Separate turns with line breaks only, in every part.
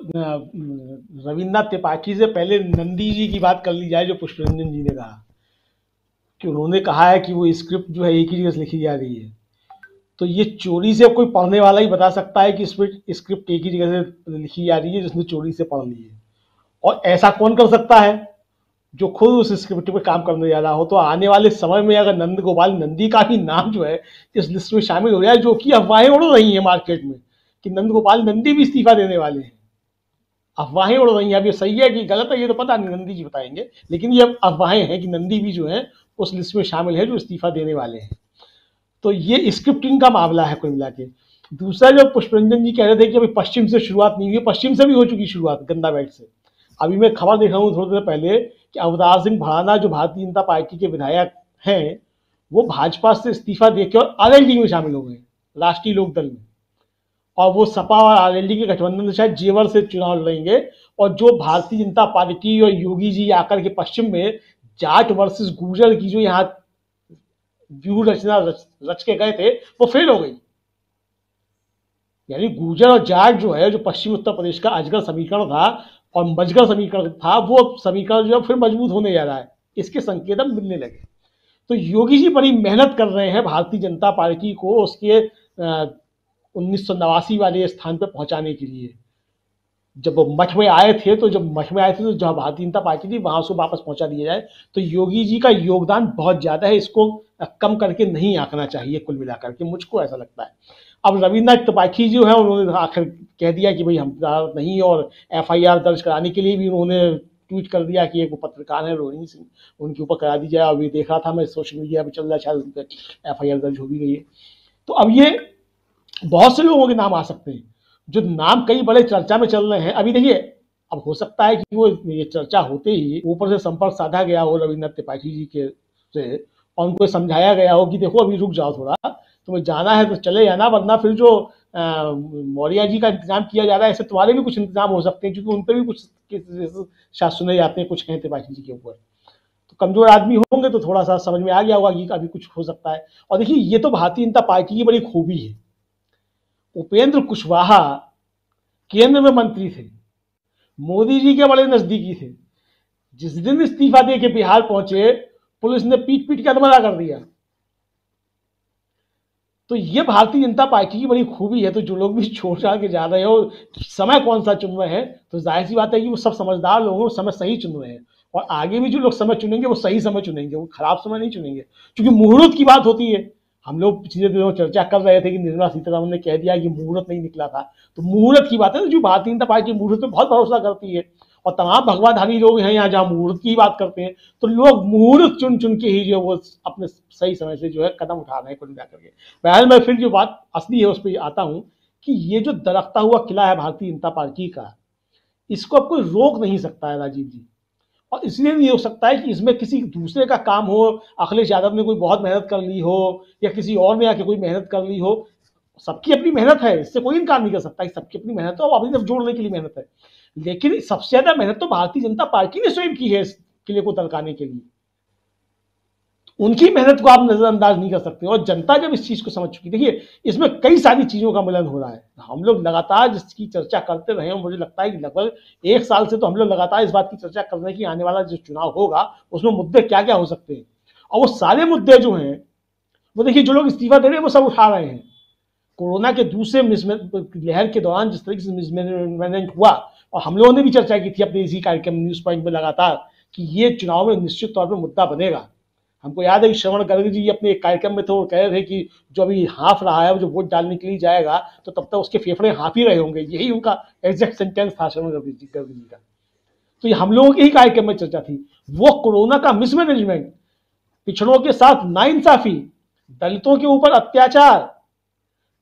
रविन्द्रनाथ त्रिपाठी से पहले नंदी जी की बात कर ली जाए, जो पुष्परंजन जी ने कहा कि उन्होंने कहा है कि वो स्क्रिप्ट जो है एक ही जगह से लिखी जा रही है, तो ये चोरी से कोई पढ़ने वाला ही बता सकता है कि स्क्रिप्ट एक ही जगह से लिखी जा रही है जिसने चोरी से पढ़ ली है। और ऐसा कौन कर सकता है जो खुद उस स्क्रिप्ट पे काम करने जा रहा हो। तो आने वाले समय में अगर नंद गोपाल नंदी का भी नाम जो है इस लिस्ट में शामिल हो जाए, जो कि अफवाहें उड़ रही हैं मार्केट में कि नंद गोपाल नंदी भी इस्तीफा देने वाले हैं, अफवाहें उड़ रही हैं। अब ये सही है कि गलत है ये तो पता नहीं, नंदी जी बताएंगे, लेकिन ये अफवाहें हैं कि नंदी भी जो है उस लिस्ट में शामिल है जो इस्तीफा देने वाले हैं। तो ये स्क्रिप्टिंग का मामला है कुल मिला के। दूसरा, जो पुष्परंजन जी कह रहे थे कि अभी पश्चिम से शुरुआत नहीं हुई, पश्चिम से भी हो चुकी शुरुआत गंदा बैठ से। अभी मैं खबर देख रहा हूँ थोड़ी देर पहले कि अवतार सिंह भड़ाना जो भारतीय जनता पार्टी के विधायक हैं, वो भाजपा से इस्तीफा देकर और आरएलडी में शामिल हो गए, राष्ट्रीय लोकदल में। और वो सपा और आरएलडी के गठबंधन से शायद जेवर से चुनाव लड़ेंगे। और जो भारतीय जनता पार्टी और योगी जी आकर के पश्चिम में जाट वर्सेस गुर्जर की जो यहाँ व्यूह रचना रच के गए थे, वो फेल हो गई। यानी गुर्जर और जाट जो है, जो पश्चिमी उत्तर प्रदेश का अजगर समीकरण था और मजगर समीकरण था, वो समीकरण जो है फिर मजबूत होने जा रहा है, इसके संकेत अब मिलने लगे। तो योगी जी बड़ी मेहनत कर रहे हैं भारतीय जनता पार्टी को उसके 1989 वाले स्थान पर पहुंचाने के लिए। जब मठ में आए थे तो जहाँ भारतीय जनता पार्टी थी वहां से वापस पहुंचा दिया जाए। तो योगी जी का योगदान बहुत ज्यादा है, इसको कम करके नहीं आंकना चाहिए कुल मिलाकर के, मुझको ऐसा लगता है। अब रविन्द्रनाथ त्रिपाठी जो है उन्होंने आखिर कह दिया कि भाई हम नहीं, और एफआईआर दर्ज कराने के लिए भी उन्होंने ट्वीट कर दिया कि एक वो पत्रकार है रोहिणी सिंह, उनके ऊपर करा दी जाए। अभी देख रहा था मैं सोशल मीडिया पर चल रहा है, शायद उन पर एफआईआर दर्ज हो भी गई है। तो अब ये बहुत से लोगों के नाम आ सकते हैं, जो नाम कई बड़े चर्चा में चल रहे हैं। अभी देखिए, अब हो सकता है कि वो ये चर्चा होते ही ऊपर से संपर्क साधा गया हो रविन्द्रनाथ त्रिपाठी जी के से, और उनको समझाया गया हो कि देखो अभी रुक जाओ थोड़ा, तुम्हें जाना है तो चले जाना, वरना फिर जो मौर्य जी का इंतजाम किया जा रहा है, ऐसे तुम्हारे भी कुछ इंतजाम हो सकते हैं, क्योंकि उन पर भी कुछ शायद सुने जाते हैं, कुछ हैं त्रिपाठी जी के ऊपर। तो कमजोर आदमी होंगे तो थोड़ा सा समझ में आ गया होगा कि अभी कुछ हो सकता है। और देखिए, ये तो भारतीय जनता पार्टी की बड़ी खूबी है। उपेंद्र कुशवाहा केंद्र में मंत्री थे, मोदी जी के बड़े नजदीकी थे। जिस दिन इस्तीफा दे के बिहार पहुंचे, पुलिस ने पीट पीट के अधमरा कर दिया। तो ये भारतीय जनता पार्टी की बड़ी खूबी है। तो जो लोग भी छोड़ छाड़ के जा रहे हो, समय कौन सा चुन रहे हैं, तो जाहिर सी बात है कि वो सब समझदार लोग हैं, वो समय सही चुन रहे हैं। और आगे भी जो लोग समय चुनेंगे वो सही समय चुनेंगे, वो खराब समय नहीं चुनेंगे। क्योंकि मुहूर्त की बात होती है। हम लोग पिछले दिनों चर्चा कर रहे थे कि निर्मला सीतारमण ने कह दिया कि मुहूर्त नहीं निकला था। तो मुहूर्त की बात है, जो भारतीय जनता पार्टी मुहूर्त पे बहुत भरोसा करती है, और तमाम भगवाधारी लोग हैं यहाँ जहाँ मुहूर्त की बात करते हैं, तो लोग मुहूर्त चुन चुन के ही जो वो अपने सही समय से जो है कदम उठा रहे हैं कुल मिलाकर के। बहरहाल मैं फिर जो बात असली है उस पर आता हूँ कि ये जो दरकता हुआ किला है भारतीय जनता पार्टी का, इसको अब कोई रोक नहीं सकता है राजीव जी। और इसलिए नहीं हो सकता है कि इसमें किसी दूसरे का काम हो, अखिलेश यादव ने कोई बहुत मेहनत कर ली हो, या किसी और ने आके कोई मेहनत कर ली हो। सबकी अपनी मेहनत है, इससे कोई इनकार नहीं कर सकता कि सबकी अपनी मेहनत है और अपनी तरफ जोड़ने के लिए मेहनत है। लेकिन सबसे ज्यादा मेहनत तो भारतीय जनता पार्टी ने स्वयं की है इस किले को दरकाने के लिए। उनकी मेहनत को आप नजरअंदाज नहीं कर सकते। और जनता जब इस चीज को समझ चुकी, देखिए इसमें कई सारी चीजों का मिलन हो रहा है। हम लोग लगातार जिसकी चर्चा करते रहे, मुझे लगता है कि लगभग 1 साल से तो हम लोग लगातार इस बात की चर्चा कर रहे हैं कि आने वाला जो चुनाव होगा उसमें मुद्दे क्या क्या हो सकते हैं। और वो सारे मुद्दे जो हैं, वो देखिए जो लोग इस्तीफा दे रहे हैं वो सब उठा रहे हैं। कोरोना के दूसरे लहर के दौरान जिस तरीके से मिसमैनेजमेंट हुआ, और हम लोगों ने भी चर्चा की थी अपने इसी कार्यक्रम न्यूज पॉइंट में लगातार, कि ये चुनाव में निश्चित तौर पर मुद्दा बनेगा। हमको याद है कि श्रवण गर्ग जी अपने एक कार्यक्रम में तो कह रहे थे कि जो अभी हाँफ रहा है, जो वोट डालने के लिए जाएगा तो तब तक उसके फेफड़े हाँफ ही रहे होंगे। यही उनका एग्जैक्ट सेंटेंस था श्रवण गर्ग जी का। तो ये हम लोगों के ही कार्यक्रम में चर्चा थी। वो कोरोना का मिसमैनेजमेंट, पिछड़ों के साथ नाइंसाफी, दलितों के ऊपर अत्याचार,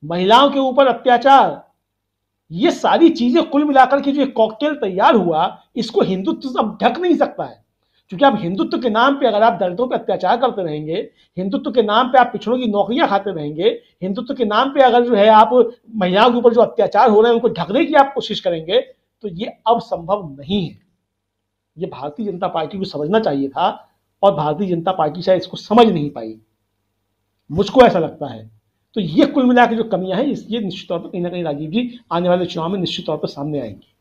महिलाओं के ऊपर अत्याचार, ये सारी चीजें कुल मिलाकर के जो एक कॉकटेल तैयार हुआ, इसको हिंदुत्व अब ढक नहीं सकता है। क्योंकि आप हिंदुत्व के नाम पे अगर आप दलितों पे अत्याचार करते रहेंगे, हिंदुत्व के नाम पे आप पिछड़ों की नौकरियां खाते रहेंगे, हिंदुत्व के नाम पे अगर जो है आप महिलाओं के ऊपर जो अत्याचार हो रहे हैं उनको ढकने की आप कोशिश करेंगे, तो ये अब संभव नहीं है। ये भारतीय जनता पार्टी को समझना चाहिए था, और भारतीय जनता पार्टी शायद इसको समझ नहीं पाई, मुझको ऐसा लगता है। तो ये कुल मिला के जो कमियां हैं, ये निश्चित तौर पर कहीं ना कहीं राजीव जी आने वाले चुनाव में निश्चित तौर पर सामने आएंगी।